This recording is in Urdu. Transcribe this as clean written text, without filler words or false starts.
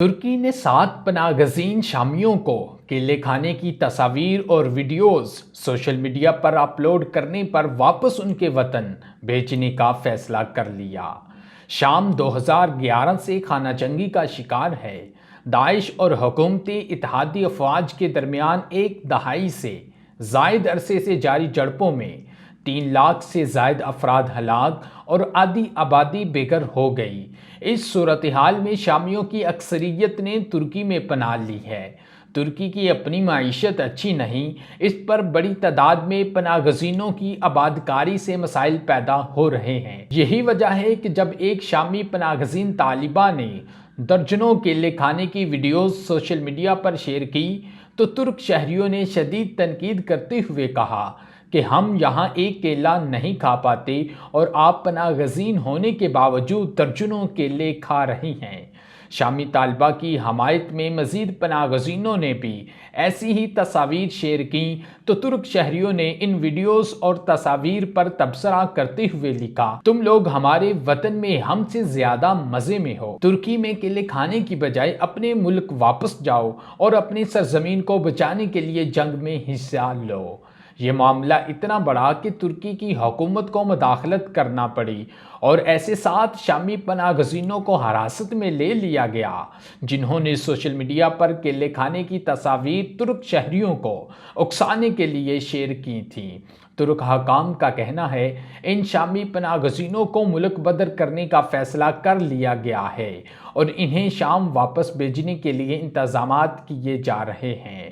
ترکی نے 7 پناہ گزین شامیوں کو کیلے کھانے کی تصاویر اور ویڈیوز سوشل میڈیا پر اپلوڈ کرنے پر واپس ان کے وطن بھیجنے کا فیصلہ کر لیا۔ شام 2011 سے خانہ جنگی کا شکار ہے۔ داعش اور حکومتی اتحادی افواج کے درمیان ایک دہائی سے زائد عرصے سے جاری جھڑپوں میں 3 لاکھ سے زائد افراد ہلاک اور آدھی آبادی بے گھر ہو گئی۔ اس صورتحال میں شامیوں کی اکثریت نے ترکی میں پناہ لی ہے۔ ترکی کی اپنی معیشت اچھی نہیں، اس پر بڑی تعداد میں پناہ گزینوں کی آبادکاری سے مسائل پیدا ہو رہے ہیں۔ یہی وجہ ہے کہ جب ایک شامی پناہ گزین طالبہ نے درجنوں کیلے کھانے کی ویڈیوز سوشل میڈیا پر شیئر کی تو ترک شہریوں نے شدید تنقید کرتے ہوئے کہا کہ ہم یہاں ایک کیلا نہیں کھا پاتے اور آپ پناہ گزین ہونے کے باوجود درجنوں کیلے کھا رہی ہیں۔ شامی طالبہ کی حمایت میں مزید پناہ گزینوں نے بھی ایسی ہی تصاویر شیئر کیں تو ترک شہریوں نے ان ویڈیوز اور تصاویر پر تبصرہ کرتے ہوئے لکھا، تم لوگ ہمارے وطن میں ہم سے زیادہ مزے میں ہو، ترکی میں کیلے کھانے کی بجائے اپنے ملک واپس جاؤ اور اپنی سرزمین کو بچانے کے لیے جنگ میں حصہ لو۔ یہ معاملہ اتنا بڑا کہ ترکی کی حکومت کو مداخلت کرنا پڑی اور ایسے 7 شامی پناہ گزینوں کو حراست میں لے لیا گیا جنہوں نے سوشل میڈیا پر کیلے کھانے کی تصاویر ترک شہریوں کو اکسانے کے لیے شیئر کی تھیں۔ ترک حکام کا کہنا ہے ان شامی پناہ گزینوں کو ملک بدر کرنے کا فیصلہ کر لیا گیا ہے اور انہیں شام واپس بھیجنے کے لیے انتظامات کیے جا رہے ہیں۔